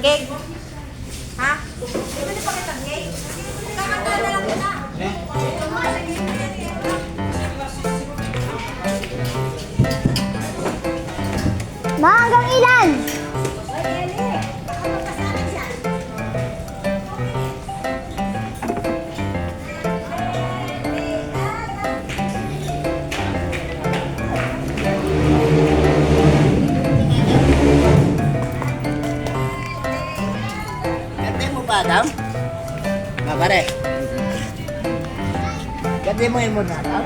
cake? Ha? Pwede pa kitang cake? Kakanta na lang kita. Ma, hanggang ilan? Ganda mo ba, Adam? Pare. Ganda mo yung muna, Adam?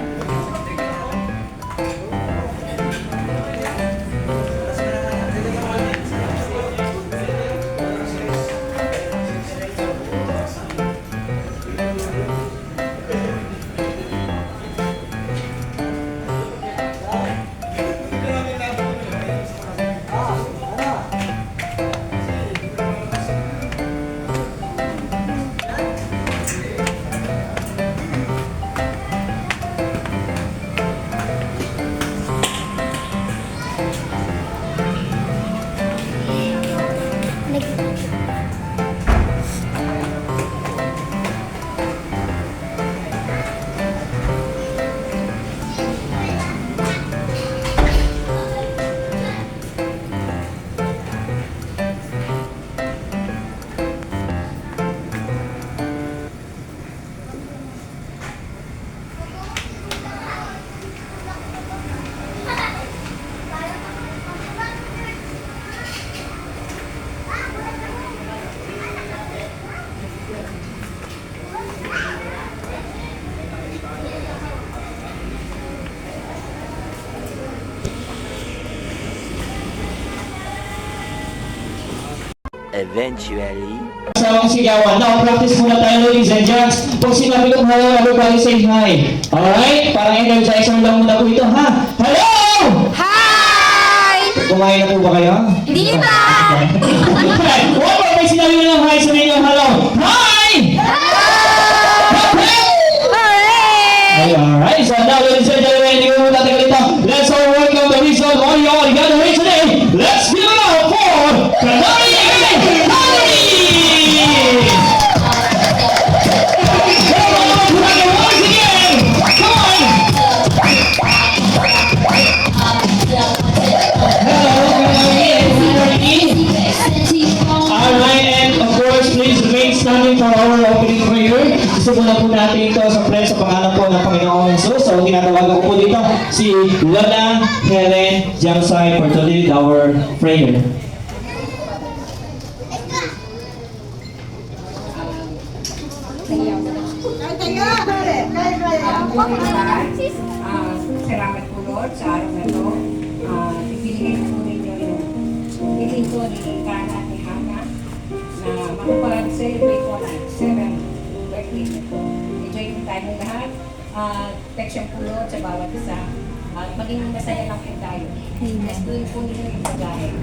Eventually. Kasawang sigawan. Now, practice muna tayo, ladies and gents. Pag sinabi ko hello, everybody say hi. Alright? Parang energizer lang muna po ito, ha? Hello! Hi! Kumain na po ba kayo? Hindi ba? Okay. Pag may sinabi nyo ng hi, sabihin nyo hello. Hi! Hooray! Alright, so now, ladies and gentlemen, hindi ko natin ganito. Let's all welcome the reason why you all gathered here today. Let's give it up for Kanari! Standing for our opening prayer. Gusto muna po natin ito sa prayer sa pangalan po ng Panginoong Jesus. So, tinatawagan ko po dito si Lola Helen Jamsay for to lead our prayer. Salamat po Lord sa araw na ito. Ibigay po ninyo yung lingkod ni Kana ni Hana na makapag-celebrate po ng 7th birthday nito. Enjoy po tayo lahat. Protection po Lord sa bawat isa. Maging masaya lang po tayo. Mas tuloy po ninyo yung pagkain.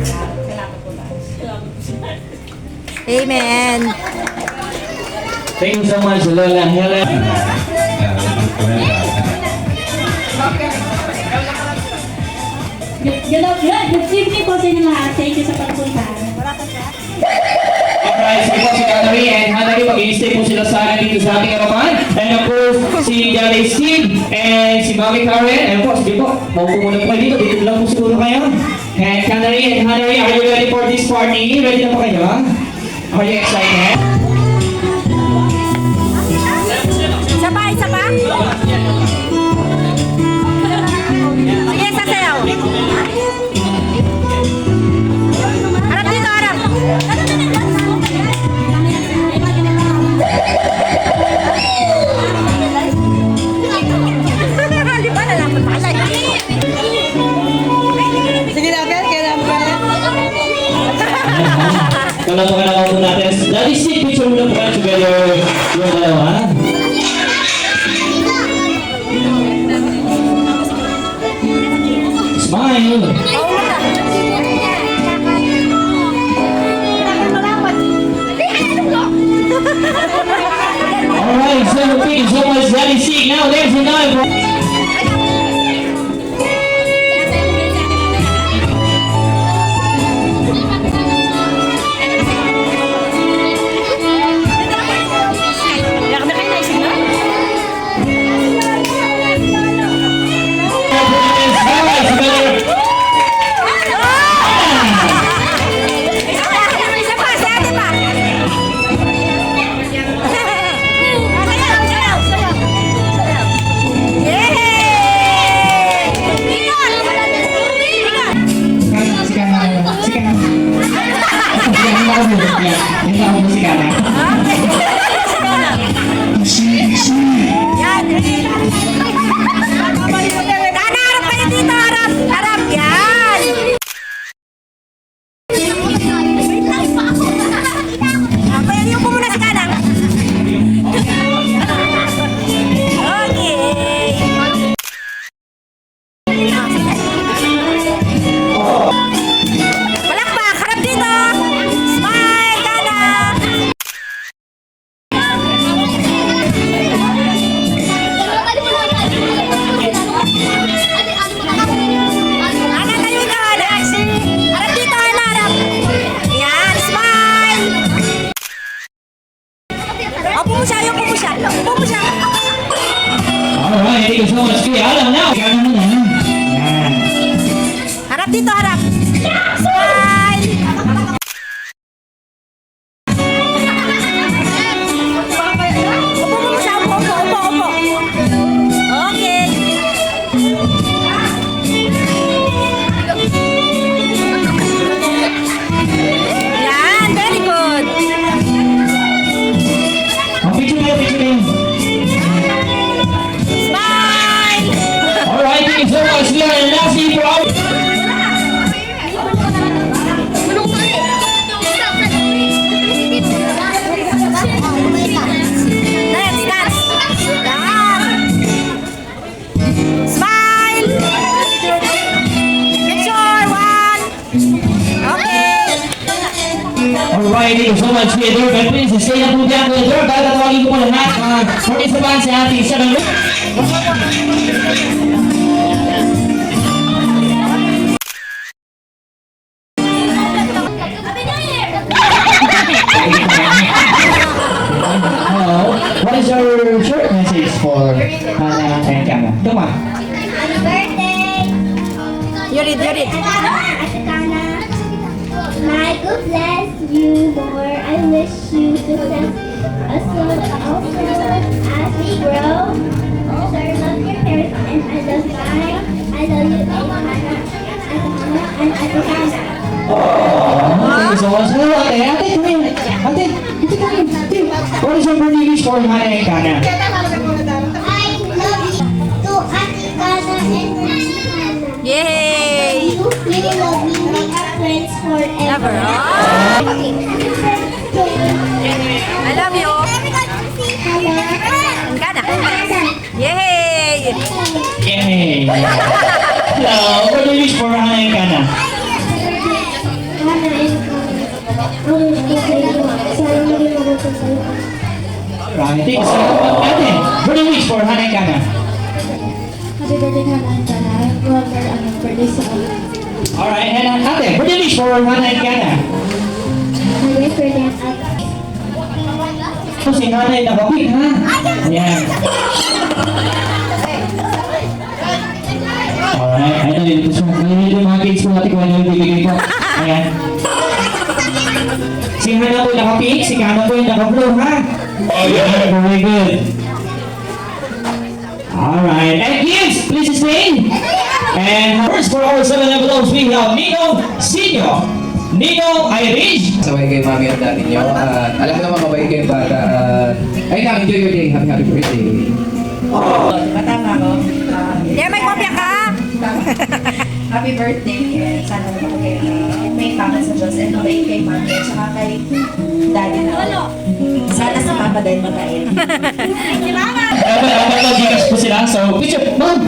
Salamat po Lord. Salamat po sa Amen! Thank you so much, Lola Helen. Good evening po sa inyo lahat. Thank you sa pagpunta. Alright, sige po si Kanari and Hanari, mag-i-stay po sila sana dito sa ating harapan. And of course, si Daddy Steve and si Mami Karen. And of course, sige po, maupo muna po kayo dito. Dito lang po siguro kayo. And Kanari and Hanari, are you ready for this party? Ready na po kayo? Are you excited? Isa pa, isa pa? Sige, sasayaw. Harap dito, harap. Di ba nalaman pa kalay? Sige na, kailangan pa. Kalama po natin. Daddy Steve, picture muna po kayo together yung dalawa. Smile! Alright, so thank you so much, Daddy Steve. Now, there's another. Upo mo siya, upo mo siya. Upo mo siya. Alright, thank you so much. Kuya Alam now. Kaya naman na. Yan. Harap dito, harap. Smile! Upo mo siya, upo, upo, upo, upo. Okay. Yan, very good. Oh, picture na, picture na. Smile! Alright, thank you so much. We are lastly for our... Next, dance. Yan. Smile! Picture, one. Okay. Alright, thank you so much. Kuya Dor, please stay na po dyan. Kuya Dor, tatawagin ko po lahat. Participants sa ating 7 Hello. What is your short message for Hannah and Kana? Come on. Happy birthday! You read, you read. Ate Kana, may God bless you more. I wish you success as well also as we grow. Also, I love your parents and I love you. I love you, and Ate Kana. Thank you so much. Hello, ate. Ate, come here. Ate, ate, come here. What is your birthday wish for Hannah and Kana? I love you to Ate Kana and Ate Kana. Yay! You really love me, make us friends forever. Never. I love you. Kana. Yay! Yay! Hello, birthday wish for Hannah and Kana? Alright, thank you so much. Ate, birthday wish for Hannah and Kana? Happy birthday, Hannah and Kana. Well, birthday sa Alright, and ate, birthday wish for Hannah and Kana? Happy birthday, Ate. So, si Hannah ay nakapit, ha? Ayan. Alright, ito dito siya. Nandito yung mga kids po natin kung ano yung bibigay ko. Ayan. Si Hannah po nakapik, si Kana po yung nakablow, ha? Ayan, very good. Alright, and kids, please stay. And first for our 7 envelopes, we have Nino Senior, Nino Irish. Sabay kay mami at daddy nyo. At alam ko naman mabait kayo bata. Ay na, enjoy your day. Happy birthday. Matama ko. Yeah, may kopya ka. Happy birthday. And sana naman kayo may pangas sa Diyos and mabait kay mami at saka kay daddy na. Sana sa papa din mabait. Si Mama. Mag-gigas po sila. So, picture. Ma'am,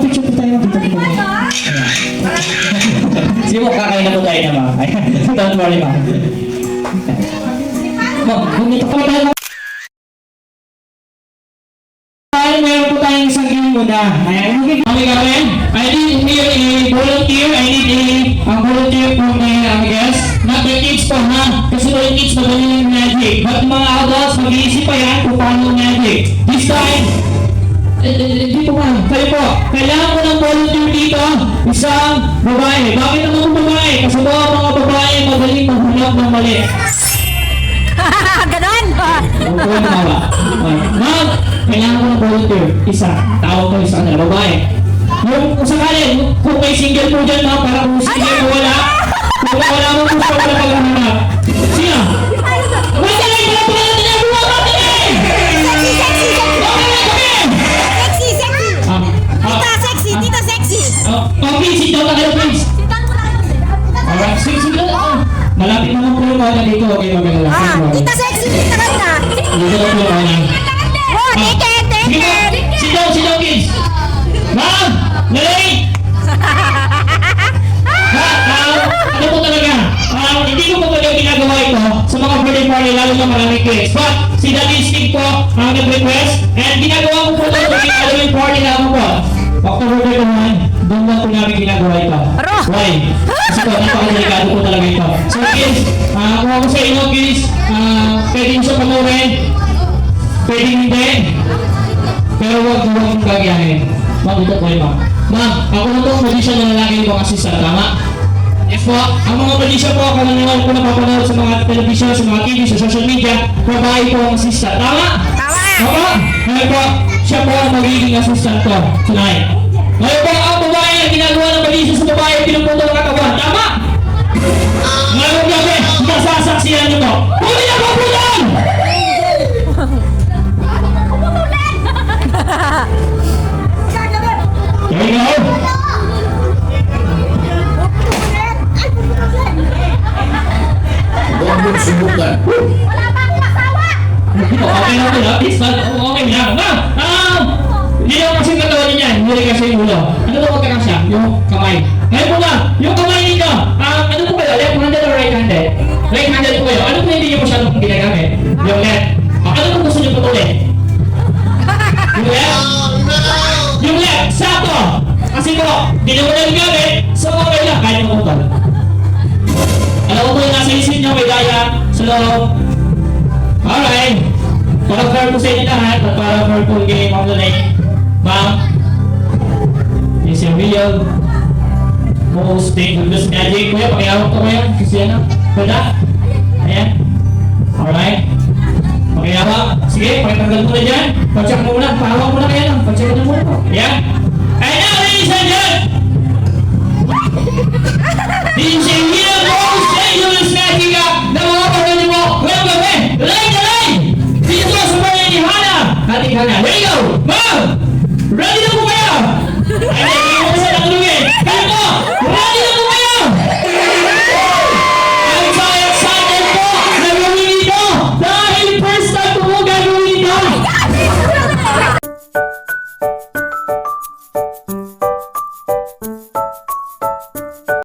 picture po tayo. Picture po tayo. Sige mo, kakain na po tayo na ma'am. Don't worry ma'am. Ma'am, bumito ka tayo ma'am. Meron po tayong isang game muna. Ayan, okay kami. I need here a volunteer. I need a volunteer from my guest. Not the kids po ha. Kasi po yung kids magaling yung magic. But mga adults, mag-iisip pa yan kung paano magic. This time, dito ka. Kayo po, kailangan ko ng volunteer dito. Isang babae. Bakit naman kung babae? Kasi po mga babae magaling maghulap ng mali. Ganon. Huwag ko nawa. Ma'am, kailangan ko ng volunteer. Isa. Tawag ko isa kanila. Babae. Yung kung sakali, kung may single po dyan, ma'am, para kung single na wala, kung wala mo po siya wala paghahanap. Sino? Wait, wait, wala po natin ang buwa natin eh! Sexy, sexy, sexy. Sexy, sexy. Tita, sexy. Tita, sexy. Okay, sit down na kayo, please. Alright, sit down. Malapit naman po yung mga dito. Okay, maganda. Tita, sexy. Tita, ganda. Dito na po yung mga. Oh, ticket, ticket. Sit down, kids. Ma'am! Lalay! Ano po talaga? Hindi ko po talaga ginagawa ito sa mga birthday party, lalo na maraming kids. But, si Daddy Steve po ang nag-request and ginagawa ko po ito sa Halloween party namin po. October 31, doon lang po namin ginagawa ito. Why? Kasi po, napakadelikado po talaga ito. So kids, kung ako sa inyo kids, pwede nyo siya panoorin. Pwede hindi. Pero huwag mong gagayahin. Ma'am, ito po yun, ma'am. Ma'am, ako na to, magician na lalaki ng mga assistant, tama? Yes po, ang mga magician po, karaniwan po napapanood sa mga television, sa mga TV, sa social media, babae po ang assistant, tama? Tama! Ngayon po, siya po ang magiging assistant ko tonight. Ngayon po, ang babae na ginagawa ng magician sa babae, pinupunto ng katawan, tama? Ngayon gabi, nasasaksihan niyo po. Huli na po po lang! There you go. Huwag mong subukan. Wala pa akong asawa! Okay na po, please. Okay na. Hindi naman kasi katawan niya yan. Huli kasi yung ulo. Ano po magkakasya? Yung kamay. Ngayon po ba, yung kamay ninyo, ano po kayo? Left-handed or right-handed? Right-handed po kayo. Ano po hindi niyo masyadong ginagamit? Yung left. Ano po gusto niyo putulin? Yung left? Yung left, sakto! Kasi po, hindi naman na gamit, so okay lang, kahit makutol. Alam ko po yung nasa isip niyo, may daya sa loob. Alright. Para fair po sa inyo lahat, at para fair po yung game of the night. Ma'am, is your real most dangerous magic. Kuya, pakihawak ko kayo. Kasi ano, pwede? Ayan. Alright. Pakihawak. Sige, pakitanggal mo na dyan. Pag-check mo muna. Pahawak mo na kayo lang. Pag-check mo na muna po. Ayan. And now, ladies and gentlemen, this is a real most dangerous magic na mga pagkakas mo. Ngayong gabi, line na line! Dito po sa bayan ni Hana. Ating Hana. There you go! Ma'am! Ready na po kayo! Ayan!